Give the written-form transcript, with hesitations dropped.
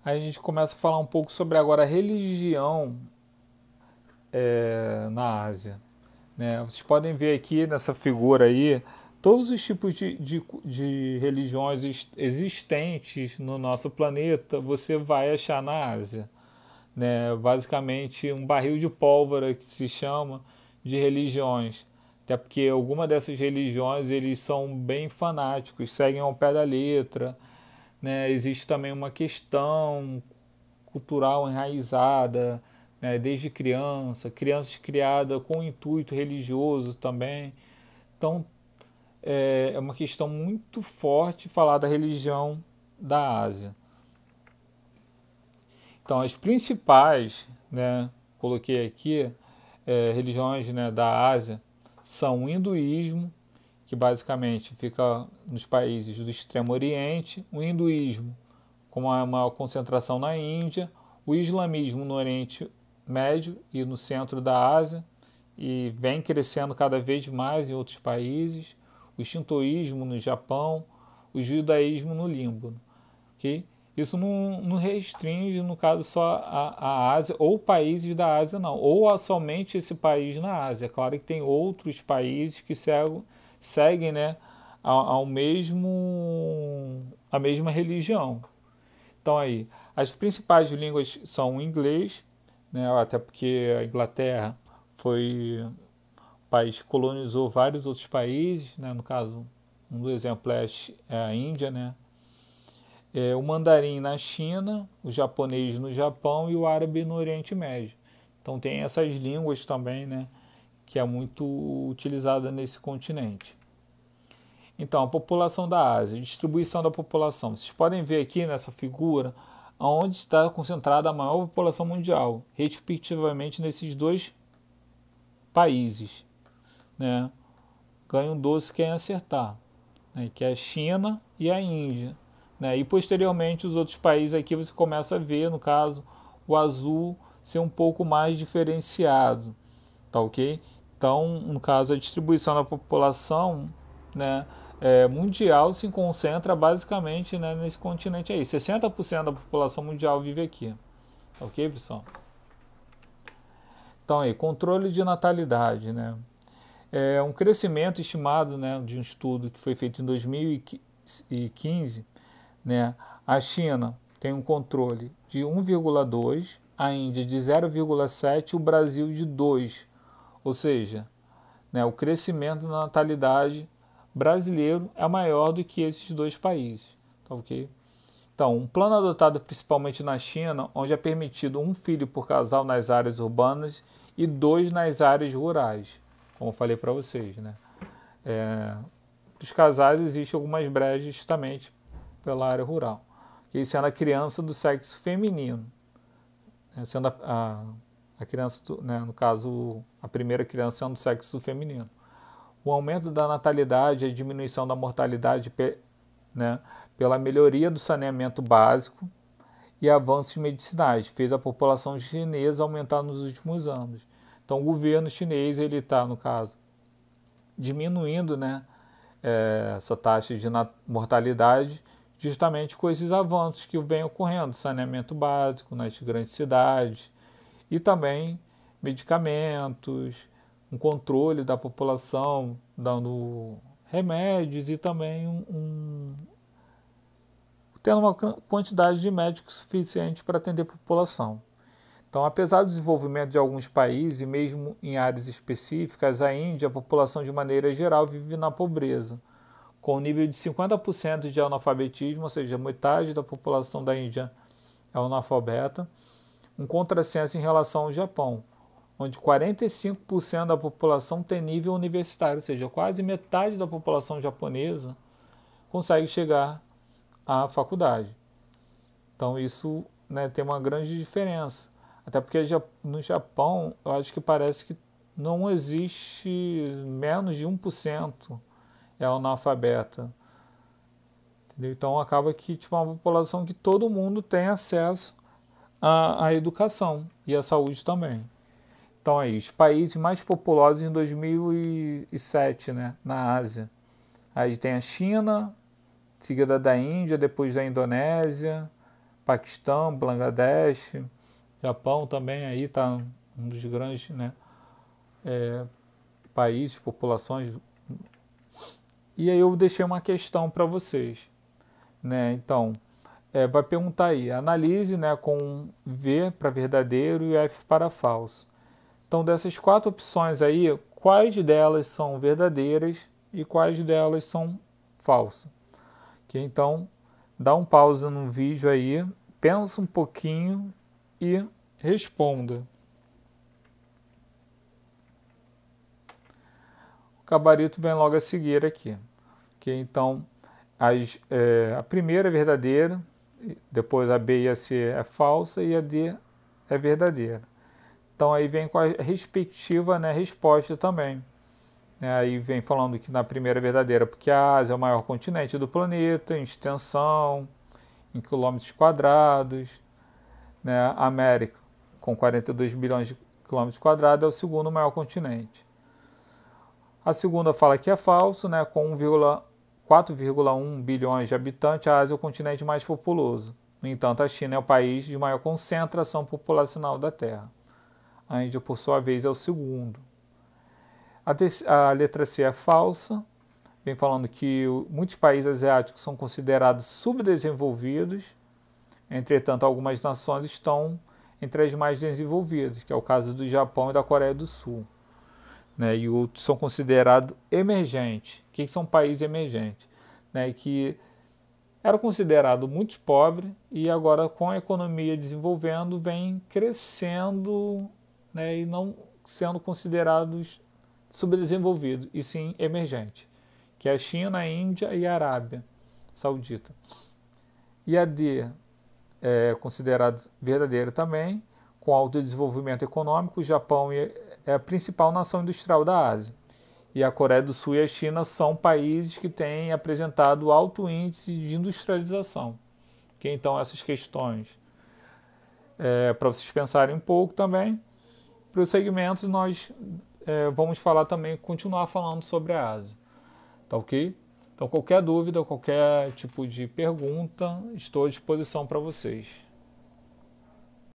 Aí a gente começa a falar um pouco sobre agora a religião na Ásia, né? Vocês podem ver aqui nessa figura aí todos os tipos de religiões existentes no nosso planeta você vai achar na Ásia, né? Basicamente um barril de pólvora que se chama de religiões, até porque algumas dessas religiões eles são bem fanáticos, seguem ao pé da letra, né? Existe também uma questão cultural enraizada, né? Desde criança, crianças criadas com intuito religioso também. Então é uma questão muito forte falar da religião da Ásia. Então as principais, né, coloquei aqui, religiões, né, da Ásia são o hinduísmo, que basicamente fica nos países do Extremo Oriente, o hinduísmo com uma maior concentração na Índia, o islamismo no Oriente Médio e no centro da Ásia, e vem crescendo cada vez mais em outros países, o shintoísmo no Japão, o judaísmo no Líbano. Okay? Isso não restringe, no caso, só a Ásia ou países da Ásia, não. Ou somente esse país na Ásia. É claro que tem outros países que seguem, né, ao mesmo, a mesma religião. Então aí, as principais línguas são o inglês, né, até porque a Inglaterra foi um país que colonizou vários outros países, né, no caso, um do exemplo é a Índia, né, o mandarim na China, o japonês no Japão e o árabe no Oriente Médio. Então tem essas línguas também, né, que é muito utilizada nesse continente. Então, a população da Ásia, distribuição da população. Vocês podem ver aqui nessa figura onde está concentrada a maior população mundial, respectivamente nesses dois países. Né? Ganha um doce quem acertar, né? Que é a China e a Índia. Né? E posteriormente os outros países aqui você começa a ver, no caso, o azul ser um pouco mais diferenciado. Tá ok? Então, no caso, a distribuição da população, né, mundial se concentra basicamente, né, nesse continente aí. 60% da população mundial vive aqui. Tá ok, pessoal? Então, aí, controle de natalidade. Né? É um crescimento estimado, né, de um estudo que foi feito em 2015. Né? A China tem um controle de 1,2, a Índia de 0,7 e o Brasil de 2. Ou seja, né, o crescimento da natalidade brasileiro é maior do que esses dois países. Tá ok? Então, um plano adotado principalmente na China, onde é permitido um filho por casal nas áreas urbanas e dois nas áreas rurais, como eu falei para vocês. Né? Para os casais existem algumas brechas justamente pela área rural, que sendo a criança do sexo feminino, né? Sendo a criança, né, no caso, a primeira criança sendo do sexo feminino. O aumento da natalidade e a diminuição da mortalidade, né, pela melhoria do saneamento básico e avanços medicinais, fez a população chinesa aumentar nos últimos anos. Então, o governo chinês ele está, no caso, diminuindo, né, essa taxa de mortalidade justamente com esses avanços que vêm ocorrendo, saneamento básico nas grandes cidades e também medicamentos, um controle da população, dando remédios e também tendo uma quantidade de médicos suficiente para atender a população. Então, apesar do desenvolvimento de alguns países, e mesmo em áreas específicas, a Índia, a população de maneira geral vive na pobreza, com um nível de 50% de analfabetismo, ou seja, metade da população da Índia é analfabeta, um contrassenso em relação ao Japão, onde 45% da população tem nível universitário, ou seja, quase metade da população japonesa consegue chegar à faculdade. Então isso, né, tem uma grande diferença. Até porque no Japão, eu acho que parece que não existe menos de 1% é analfabeta. Entendeu? Então acaba que tipo, é uma população que todo mundo tem acesso à educação e à saúde também. Então aí, os países mais populosos em 2007, né, na Ásia. Aí tem a China, seguida da Índia, depois da Indonésia, Paquistão, Bangladesh, Japão também aí está um dos grandes, né, países, populações. E aí eu deixei uma questão para vocês, né? Então, vai perguntar aí, analise, né, com V para verdadeiro e F para falso. Então, dessas 4 opções aí, quais delas são verdadeiras e quais delas são falsas? Okay? Então, dá um pause no vídeo aí, pensa um pouquinho e responda. O gabarito vem logo a seguir aqui. Okay? Então, a primeira é verdadeira, depois a B e a C é falsa e a D é verdadeira. Então aí vem com a respectiva, né, resposta também. Aí vem falando que na primeira é verdadeira porque a Ásia é o maior continente do planeta, em extensão, em quilômetros quadrados. Né, a América, com 42 bilhões de quilômetros quadrados, é o segundo maior continente. A segunda fala que é falso, né, com 4,1 bilhões de habitantes, a Ásia é o continente mais populoso. No entanto, a China é o país de maior concentração populacional da Terra. A Índia, por sua vez, é o segundo. A letra C é falsa, vem falando que muitos países asiáticos são considerados subdesenvolvidos, entretanto, algumas nações estão entre as mais desenvolvidas, que é o caso do Japão e da Coreia do Sul. Né, e outros são considerados emergentes. O que são países emergentes? Né, que eram considerados muito pobres e agora, com a economia desenvolvendo, vem crescendo, né, e não sendo considerados subdesenvolvidos, e sim emergentes, que é a China, a Índia e a Arábia Saudita. E a D é considerado verdadeiro também, com alto desenvolvimento econômico. O Japão é a principal nação industrial da Ásia. E a Coreia do Sul e a China são países que têm apresentado alto índice de industrialização. Okay? Então, essas questões, para vocês pensarem um pouco também. Para os segmentos, nós vamos falar também, continuar falando sobre a Ásia. Tá ok? Então, qualquer dúvida, qualquer tipo de pergunta, estou à disposição para vocês.